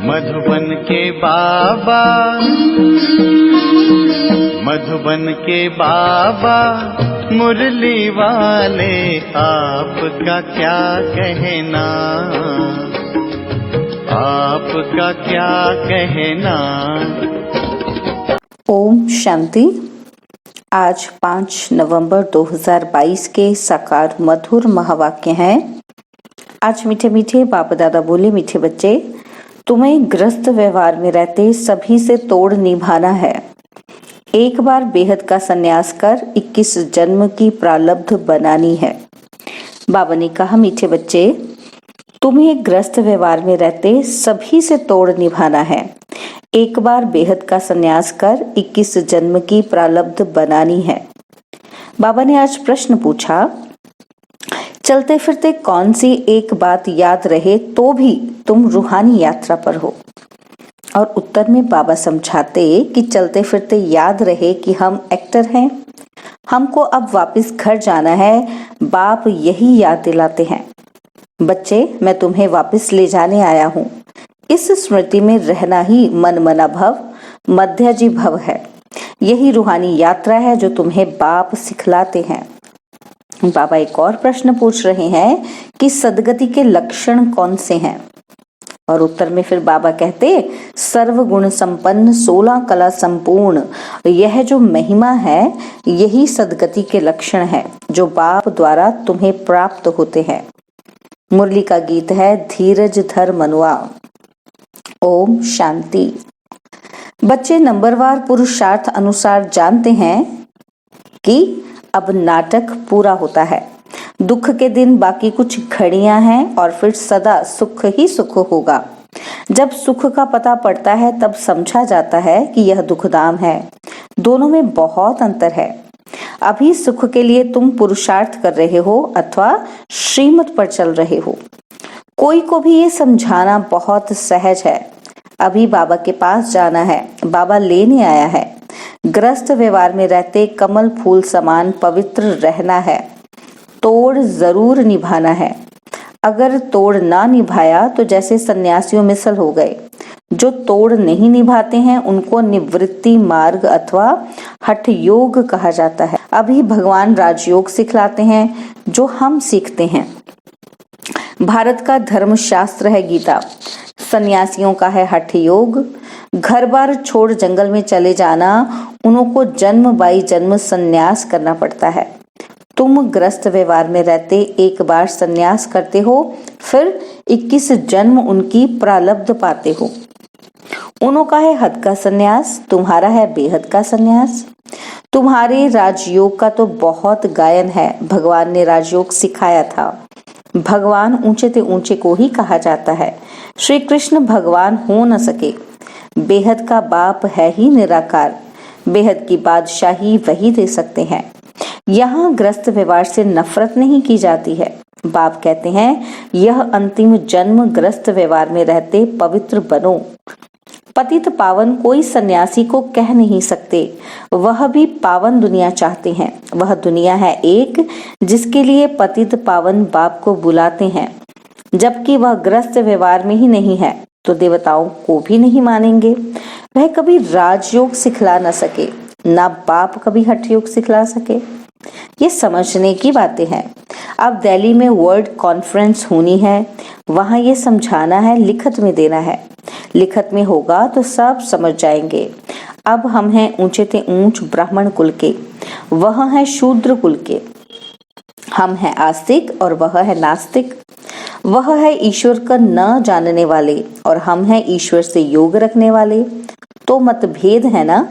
मधुबन के बाबा, मधुबन के बाबा मुरली वाले, आपका क्या कहना, आपका क्या कहना। ओम शांति। आज 5 नवंबर 2022 के साकार मधुर महावाक्य हैं। आज मीठे मीठे बाप दादा बोले, मीठे बच्चे, तुम्हें ग्रस्त व्यवहार में रहते सभी से तोड़ निभाना है। एक बार बेहद का संन्यास कर 21 जन्म की प्रारब्ध बनानी है। बाबा ने कहा, मीठे बच्चे, तुम्हें ग्रस्त व्यवहार में रहते सभी से तोड़ निभाना है। एक बार बेहद का संन्यास कर 21 जन्म की प्रारब्ध बनानी है। बाबा ने आज प्रश्न पूछा, चलते फिरते कौन सी एक बात याद रहे तो भी तुम रूहानी यात्रा पर हो। और उत्तर में बाबा समझाते कि चलते फिरते याद रहे कि हम एक्टर हैं, हमको अब वापस घर जाना है। बाप यही याद दिलाते हैं, बच्चे मैं तुम्हें वापस ले जाने आया हूँ। इस स्मृति में रहना ही मन मना भव मध्याजी भव है। यही रूहानी यात्रा है जो तुम्हें बाप सिखलाते हैं। बाबा एक और प्रश्न पूछ रहे हैं कि सदगति के लक्षण कौन से हैं। और उत्तर में फिर बाबा कहते, सर्व गुण संपन्न 16 कला संपूर्ण, यह जो महिमा है यही सदगति के लक्षण है जो बाप द्वारा तुम्हें प्राप्त होते हैं। मुरली का गीत है, धीरज धर मनुआ। ओम शांति। बच्चे नंबरवार पुरुषार्थ अनुसार जानते हैं कि अब नाटक पूरा होता है। दुख के दिन बाकी कुछ घड़ियां हैं और फिर सदा सुख ही सुख होगा। जब सुख का पता पड़ता है तब समझा जाता है कि यह दुखदाम है। दोनों में बहुत अंतर है। अभी सुख के लिए तुम पुरुषार्थ कर रहे हो अथवा श्रीमत पर चल रहे हो। कोई को भी ये समझाना बहुत सहज है। अभी बाबा के पास जाना है, बाबा लेने आया है। ग्रस्त व्यवहार में रहते कमल फूल समान पवित्र रहना है। तोड़ जरूर निभाना है। अगर तोड़ ना निभाया तो जैसे सन्यासियों मिसल हो गए। जो तोड़ नहीं निभाते हैं उनको निवृत्ति मार्ग अथवा हठ योग कहा जाता है। अभी भगवान राजयोग सिखलाते हैं जो हम सीखते हैं। भारत का धर्म शास्त्र है गीता, सन्यासियों का है हठ योग। घर बार छोड़ जंगल में चले जाना, उनको जन्म बाई जन्म संन्यास करना पड़ता है। तुम ग्रस्त व्यवहार में रहते एक बार संन्यास करते हो, फिर 21 जन्म उनकी प्रारब्ध पाते हो। उन्हों का है हद का संन्यास, तुम्हारा है बेहद का संन्यास। तुम्हारे राजयोग का तो बहुत गायन है। भगवान ने राजयोग सिखाया था। भगवान ऊंचे ते ऊंचे को ही कहा जाता है। श्री कृष्ण भगवान हो न सके। बेहद का बाप है ही निराकार। बेहद की बादशाही वही दे सकते हैं। यहाँ ग्रस्त व्यवहार से नफरत नहीं की जाती है। बाप कहते हैं, यह अंतिम जन्म ग्रस्त व्यवहार में रहते पवित्र बनो। पतित पावन कोई सन्यासी को कह नहीं सकते। वह भी पावन दुनिया चाहते हैं। वह दुनिया है एक जिसके लिए पतित पावन बाप को बुलाते हैं। जबकि वह ग्रस्त व्यवहार में ही नहीं है तो देवताओं को भी नहीं मानेंगे। वह कभी राजयोग सिखला न सके, ना बाप कभी हठ योग सिखला सके। ये समझने की बातें हैं। अब दिल्ली में वर्ल्ड कॉन्फ्रेंस होनी है, वहां ये समझाना है, लिखत में देना है। लिखत में होगा तो सब समझ जाएंगे। अब हम हैं ऊंचे ते ऊंच ब्राह्मण कुल के, वह है शूद्र कुल के। हम हैं आस्तिक और वह है नास्तिक। वह है ईश्वर का न जानने वाले और हम हैं ईश्वर से योग रखने वाले। तो मतभेद है ना।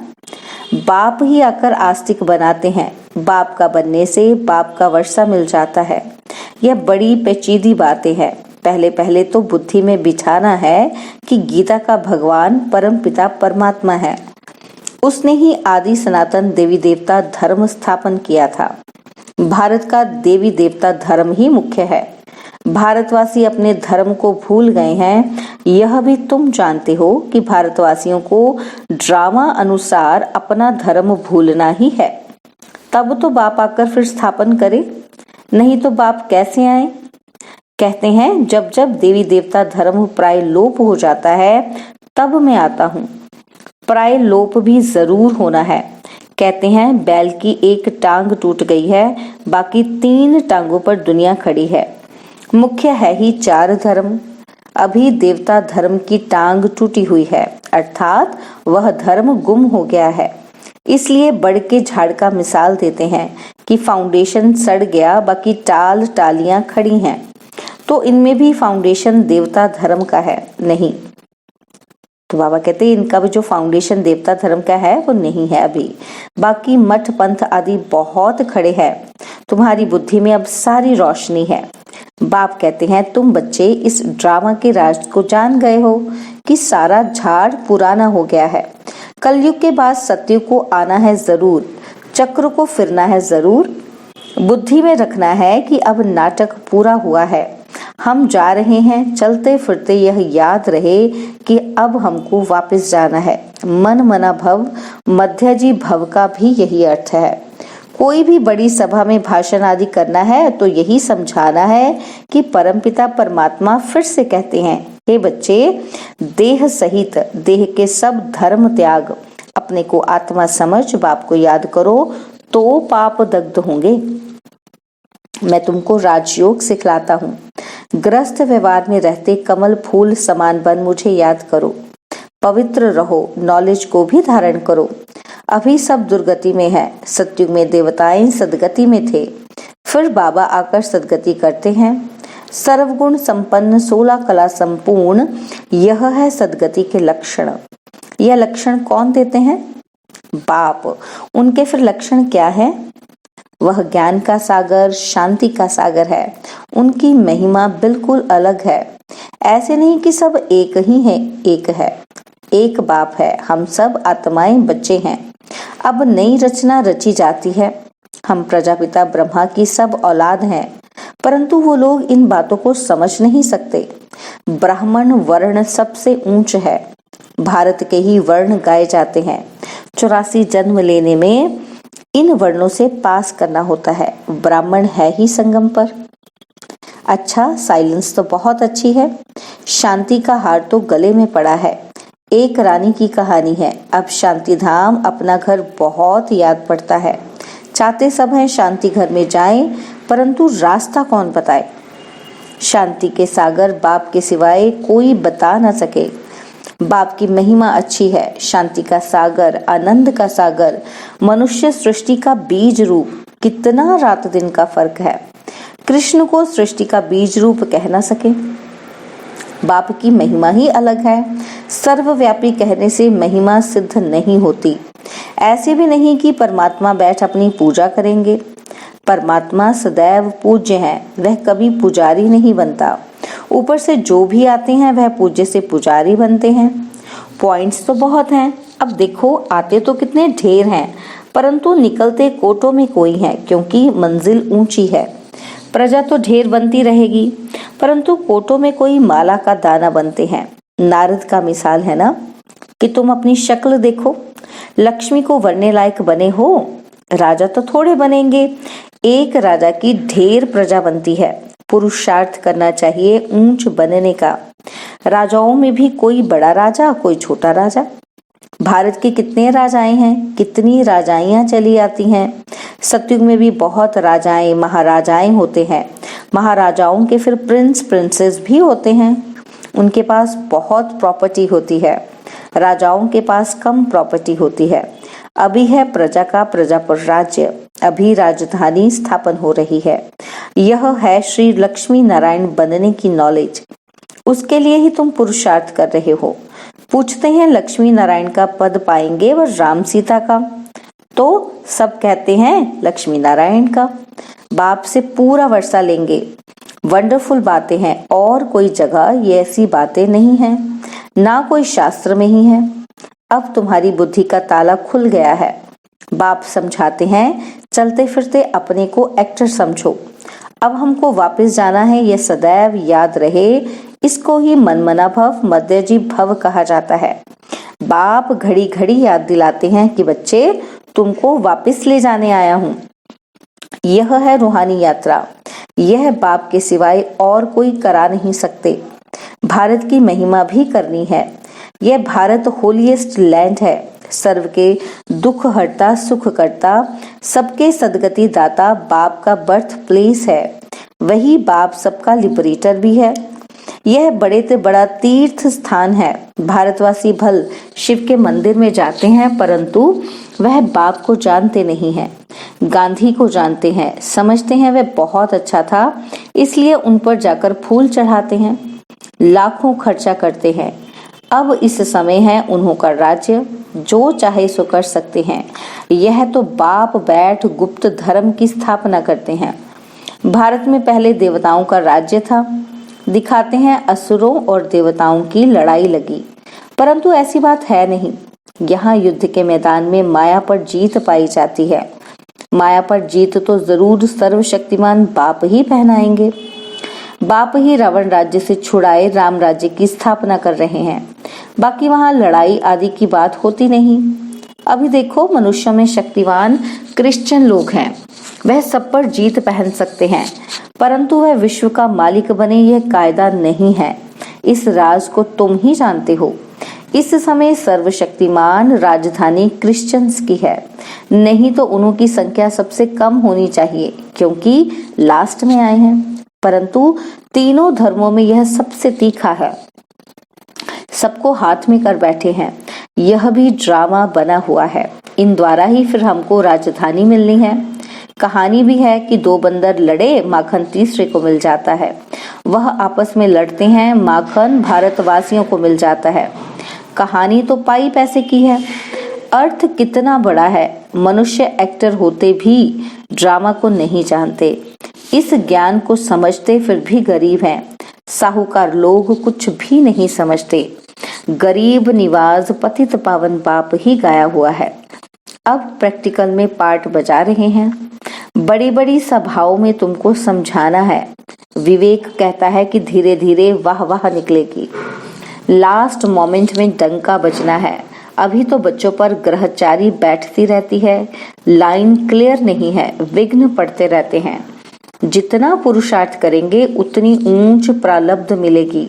बाप ही आकर आस्तिक बनाते हैं। बाप का बनने से बाप का वर्षा मिल जाता है। यह बड़ी पेचीदी बातें हैं। पहले पहले तो बुद्धि में बिठाना है कि गीता का भगवान परम पिता परमात्मा है। उसने ही आदि सनातन देवी देवता धर्म स्थापन किया था। भारत का देवी देवता धर्म ही मुख्य है। भारतवासी अपने धर्म को भूल गए हैं। यह भी तुम जानते हो कि भारतवासियों को ड्रामा अनुसार अपना धर्म भूलना ही है। तब तो बाप आकर फिर स्थापन करे, नहीं तो बाप कैसे आए। कहते हैं जब जब देवी देवता धर्म प्राय लोप हो जाता है तब मैं आता हूँ। प्राय लोप भी जरूर होना है। कहते हैं बैल की एक टांग टूट गई है, बाकी 3 टांगों पर दुनिया खड़ी है। मुख्य है ही 4 धर्म। अभी देवता धर्म की टांग टूटी हुई है, अर्थात वह धर्म गुम हो गया है। इसलिए बड़ के झाड़ का मिसाल देते हैं कि फाउंडेशन सड़ गया, बाकी टाल टालियां खड़ी हैं। तो इनमें भी फाउंडेशन देवता धर्म का है नहीं। तो बाबा कहते हैं इनका भी जो फाउंडेशन देवता धर्म का है वो नहीं है अभी। बाकी मठ पंथ आदि बहुत खड़े हैं। तुम्हारी बुद्धि में अब सारी रोशनी है। बाप कहते हैं तुम बच्चे इस ड्रामा के राज को जान गए हो कि सारा झाड़ पुराना हो गया है। कलयुग के बाद सत्युग को आना है जरूर, चक्र को फिरना है जरूर। बुद्धि में रखना है कि अब नाटक पूरा हुआ है, हम जा रहे हैं। चलते फिरते यह याद रहे कि अब हमको वापस जाना है। मन मना भव, मध्यजी भव का भी यही अर्थ है। कोई भी बड़ी सभा में भाषण आदि करना है तो यही समझाना है कि परमपिता परमात्मा फिर से कहते हैं, हे बच्चे, देह सहित देह के सब धर्म त्याग, अपने को आत्मा समझ बाप को याद करो तो पाप दग्ध होंगे। मैं तुमको राजयोग सिखलाता हूँ। ग्रस्त व्यवहार में रहते कमल फूल समान बन मुझे याद करो। पवित्र रहो, नॉलेज को भी धारण करो। अभी सब दुर्गति में है। सतयुग में देवताएं सदगति में थे, फिर बाबा आकर सदगति करते हैं। सर्वगुण संपन्न 16 कला संपूर्ण, यह है सदगति के लक्षण। यह लक्षण कौन देते हैं? बाप। उनके फिर लक्षण क्या है? वह ज्ञान का सागर, शांति का सागर है। उनकी महिमा बिल्कुल अलग है। ऐसे नहीं कि सब एक ही है, एक है, एक बाप है। हम सब आत्माएं बच्चे हैं। अब नई रचना रची जाती है। हम प्रजापिता ब्रह्मा की सब औलाद हैं, परंतु वो लोग इन बातों को समझ नहीं सकते। ब्राह्मण वर्ण सबसे ऊंच है। भारत के ही वर्ण गाए जाते हैं। 84 जन्म लेने में इन वर्णों से पास करना होता है। ब्राह्मण है ही संगम पर। अच्छा, साइलेंस तो बहुत अच्छी है। शांति का हार तो गले में पड़ा है। एक रानी की कहानी है। अब शांति धाम अपना घर बहुत याद पड़ता है। चाहते सब हैं शांति घर में जाएं, परंतु रास्ता कौन बताए? शांति के सागर बाप के सिवाय कोई बता न सके। बाप की महिमा अच्छी है। शांति का सागर, आनंद का सागर, मनुष्य सृष्टि का बीज रूप। कितना रात दिन का फर्क है। कृष्ण को सृष्टि का बीज रूप कह न सके। बाप की महिमा ही अलग है। सर्वव्यापी कहने से महिमा सिद्ध नहीं होती। ऐसे भी नहीं कि परमात्मा बैठ अपनी पूजा करेंगे। परमात्मा सदैव पूज्य है, वह कभी पुजारी नहीं बनता। ऊपर से जो भी आते हैं वह पूज्य से पुजारी बनते हैं। पॉइंट्स तो बहुत हैं। अब देखो, आते तो कितने ढेर हैं, परंतु निकलते कोटों में कोई है, क्योंकि मंजिल ऊंची है। प्रजा तो ढेर बनती रहेगी, परंतु कोटों में कोई माला का दाना बनते हैं। नारद का मिसाल है ना, कि तुम अपनी शक्ल देखो। लक्ष्मी को वरने लायक बने हो, राजा तो थोड़े बनेंगे। एक राजा की ढेर प्रजा बनती है। पुरुषार्थ करना चाहिए ऊंच बनने का। राजाओं में भी कोई बड़ा राजा, कोई छोटा राजा। भारत के कितने राजाएं हैं, कितनी राजाइयां चली आती हैं। सतयुग में भी बहुत राजाएं, महाराजाएं होते हैं। महाराजाओं के फिर प्रिंस, प्रिंसेस भी होते हैं। उनके पास बहुत प्रॉपर्टी होती है। राजाओं के पास कम प्रॉपर्टी होती है। अभी है प्रजा का प्रजा पर राज्य। अभी राजधानी स्थापन हो रही है। यह है श्री लक्ष्मी नारायण बनने की नॉलेज। उसके लिए ही तुम पुरुषार्थ कर रहे हो। पूछते हैं लक्ष्मी नारायण का पद पाएंगे व राम सीता का? तो सब कहते हैं लक्ष्मी नारायण का। बाप से पूरा वर्षा लेंगे। वंडरफुल बातें हैं, और कोई जगह ये ऐसी बातें नहीं हैं, ना कोई शास्त्र में ही है। अब तुम्हारी बुद्धि का ताला खुल गया है। बाप समझाते हैं, चलते फिरते अपने को एक्टर समझो। अब हमको वापस जाना है, यह सदैव याद रहे। इसको ही मनमना भव, मध्यजी भव कहा जाता है। बाप घड़ी घड़ी याद दिलाते हैं कि बच्चे, तुमको वापस ले जाने आया हूँ। यह है रूहानी यात्रा। यह बाप के सिवाय और कोई करा नहीं सकते। भारत की महिमा भी करनी है। यह भारत होलीएस्ट लैंड है। सर्व के दुख हरता, सुख करता, सबके सदगति दाता बाप का बर्थ प्लेस है। वही बाप सबका लिबरेटर भी है। यह बड़े से बड़ा तीर्थ स्थान है। भारतवासी भल शिव के मंदिर में जाते हैं, परंतु वह बाप को जानते नहीं हैं। गांधी को जानते हैं, समझते हैं वह बहुत अच्छा था, इसलिए उन पर जाकर फूल चढ़ाते हैं, लाखों खर्चा करते हैं। अब इस समय है उन्हों का राज्य, जो चाहे सो कर सकते हैं। यह तो बाप बैठ गुप्त धर्म की स्थापना करते हैं। भारत में पहले देवताओं का राज्य था। दिखाते हैं असुरों और देवताओं की लड़ाई लगी, परंतु ऐसी बात है नहीं। यहाँ युद्ध के मैदान में माया पर जीत पाई जाती है। माया पर जीत तो जरूर सर्वशक्तिमान बाप ही पहनाएंगे। बाप ही रावण राज्य से छुड़ाए राम राज्य की स्थापना कर रहे हैं। बाकी वहाँ लड़ाई आदि की बात होती नहीं। अभी देखो, मनुष्यों में शक्तिवान क्रिश्चियन लोग हैं, वह सब पर जीत पहन सकते हैं, परंतु वह विश्व का मालिक बने यह कायदा नहीं है। इस राज को तुम ही जानते हो। इस समय सर्वशक्तिमान राजधानी क्रिश्चियंस की है, नहीं तो उन्हों की संख्या सबसे कम होनी चाहिए, क्योंकि लास्ट में आए हैं। परंतु तीनों धर्मों में यह सबसे तीखा है। सबको हाथ में कर बैठे हैं। यह भी ड्रामा बना हुआ है। इन द्वारा ही फिर हमको राजधानी मिलनी है। कहानी भी है कि दो बंदर लड़े, माखन तीसरे को मिल जाता है। वह आपस में लड़ते हैं, माखन भारतवासियों को मिल जाता है। कहानी तो पाई पैसे की है। अर्थ कितना बड़ा है। मनुष्य एक्टर होते भी ड्रामा को नहीं जानते। इस ज्ञान को समझते फिर भी गरीब हैं। साहूकार लोग कुछ भी नहीं समझते। गरीब निवाज पतित पावन बाप ही गाया हुआ है। अब प्रैक्टिकल में पार्ट बजा रहे हैं। बड़ी बड़ी सभाओं में तुमको समझाना है। विवेक कहता है कि धीरे धीरे वाह वाह निकलेगी। लास्ट मोमेंट में डंका बजना है। अभी तो बच्चों पर ग्रहचारी बैठती रहती है। लाइन क्लियर नहीं है, विघ्न पड़ते रहते हैं। जितना पुरुषार्थ करेंगे उतनी ऊंच प्रारब्ध मिलेगी।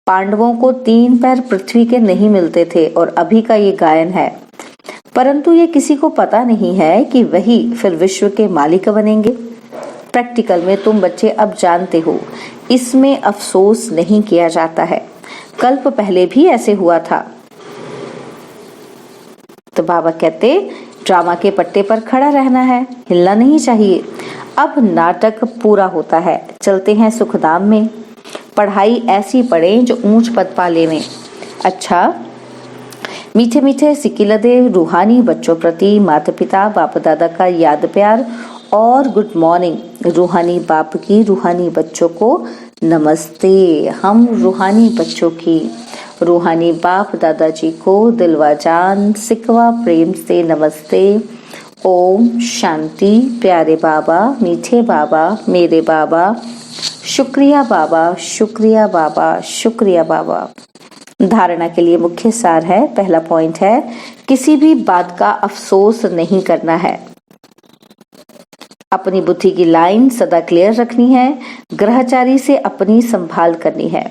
पांडवों को 3 पैर पृथ्वी के नहीं मिलते थे और अभी का ये गायन है, परंतु ये किसी को पता नहीं है कि वही फिर विश्व के मालिक बनेंगे। प्रैक्टिकल में तुम बच्चे अब जानते हो, इसमें अफसोस नहीं किया जाता है। कल्प पहले भी ऐसे हुआ था। तो बाबा कहते ड्रामा के पट्टे पर खड़ा रहना है, हिलना नहीं चाहिए। अब नाटक पूरा होता है। चलते हैं सुखधाम में। पढ़ाई ऐसी पढ़ें जो ऊंच पद पा लेवें। अच्छा, मीठे मीठे सिकिलदे रूहानी बच्चों प्रति माता पिता बाप दादा का याद प्यार और गुड मॉर्निंग। रूहानी बाप की रूहानी बच्चों को नमस्ते। हम रूहानी बच्चों की रूहानी बाप दादाजी को दिलवा जान सिकवा प्रेम से नमस्ते। ओम शांति। प्यारे बाबा, मीठे बाबा, मेरे बाबा, शुक्रिया बाबा, शुक्रिया बाबा, शुक्रिया बाबा। धारणा के लिए मुख्य सार है। पहला पॉइंट है, किसी भी बात का अफसोस नहीं करना है। अपनी बुद्धि की लाइन सदा क्लियर रखनी है। ग्रहचारी से अपनी संभाल करनी है।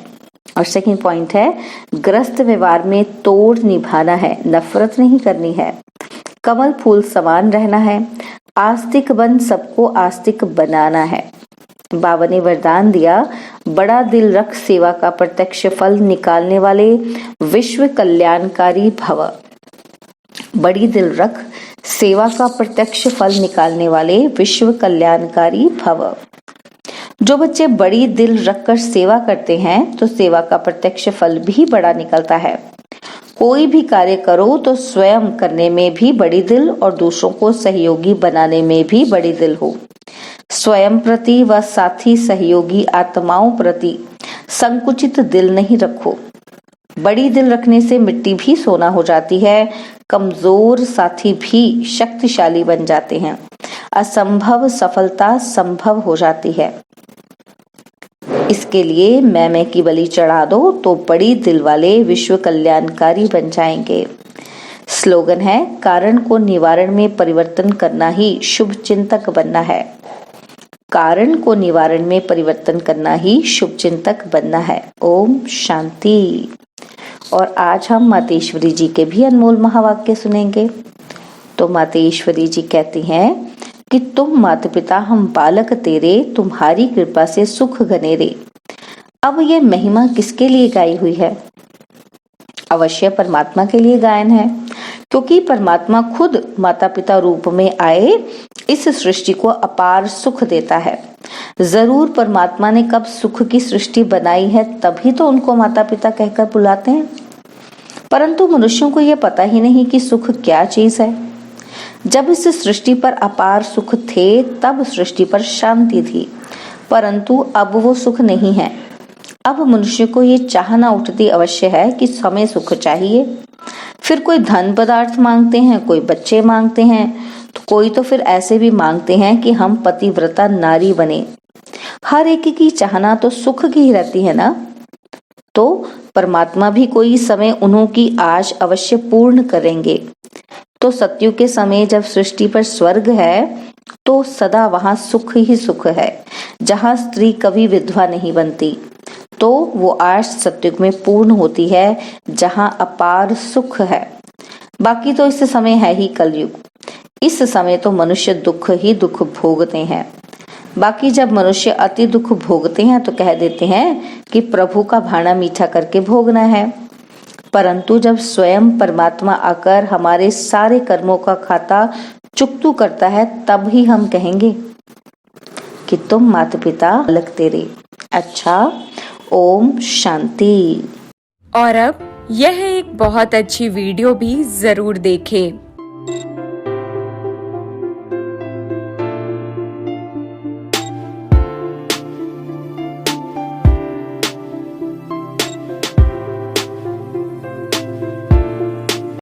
और सेकंड पॉइंट है, ग्रस्त व्यवहार में तोड़ निभाना है, नफरत नहीं करनी है। कमल फूल समान रहना है। आस्तिक बन सबको आस्तिक बनाना है। बाबा ने वरदान दिया, बड़ा दिल रख सेवा का प्रत्यक्ष फल निकालने वाले विश्व कल्याणकारी भव। बड़ी दिल रख सेवा का प्रत्यक्ष फल निकालने वाले विश्व कल्याणकारी भव। जो बच्चे बड़ी दिल रखकर सेवा करते हैं तो सेवा का प्रत्यक्ष फल भी बड़ा निकलता है। कोई भी कार्य करो तो स्वयं करने में भी बड़ी दिल और दूसरों को सहयोगी बनाने में भी बड़ी दिल हो। स्वयं प्रति व साथी सहयोगी आत्माओं प्रति संकुचित दिल नहीं रखो। बड़ी दिल रखने से मिट्टी भी सोना हो जाती है। कमजोर साथी भी शक्तिशाली बन जाते हैं। असंभव सफलता संभव हो जाती है। इसके लिए मैं की बलि चढ़ा दो तो बड़ी दिल वाले विश्व कल्याणकारी बन जाएंगे। स्लोगन है, कारण को निवारण में परिवर्तन करना ही शुभ चिंतक बनना है। कारण को निवारण में परिवर्तन करना ही शुभ चिंतक बनना है। ओम शांति। और आज हम मातेश्वरी जी के भी अनमोल महावाक्य सुनेंगे। तो मातेश्वरी जी कहती हैं कि तुम माता पिता हम बालक तेरे, तुम्हारी कृपा से सुख घनेरे। अब ये महिमा किसके लिए गाई हुई है? अवश्य परमात्मा के लिए गायन है, क्योंकि परमात्मा खुद माता पिता रूप में आए इस सृष्टि को अपार सुख देता है। जरूर परमात्मा ने कब सुख की सृष्टि बनाई है, तभी तो उनको माता पिता कहकर बुलाते हैं। परंतु मनुष्यों को यह पता ही नहीं कि सुख क्या चीज है। जब इस सृष्टि पर अपार सुख थे, तब सृष्टि पर शांति थी, परंतु अब वो सुख नहीं है। अब मनुष्य को ये चाहना उठती अवश्य है कि हमें सुख चाहिए। फिर कोई धन पदार्थ मांगते हैं, कोई बच्चे मांगते हैं, तो कोई तो फिर ऐसे भी मांगते हैं कि हम पतिव्रता नारी बने। हर एक की चाहना तो सुख की ही रहती है ना। तो परमात्मा भी कोई समय उन्हों की आश अवश्य पूर्ण करेंगे। तो सतयुग के समय जब सृष्टि पर स्वर्ग है, तो सदा वहां सुख ही सुख है। जहां स्त्री कभी विधवा नहीं बनती, तो वो आश सतयुग में पूर्ण होती है, जहां अपार सुख है। बाकी तो इस समय है ही कलयुग। इस समय तो मनुष्य दुख ही दुख भोगते हैं। बाकी जब मनुष्य अति दुख भोगते हैं तो कह देते हैं कि प्रभु का भाना मीठा करके भोगना है। परंतु जब स्वयं परमात्मा आकर हमारे सारे कर्मों का खाता चुकतू करता है, तब ही हम कहेंगे कि तुम माता पिता बालक तेरे। अच्छा, ओम शांति। और अब यह एक बहुत अच्छी वीडियो भी जरूर देखें।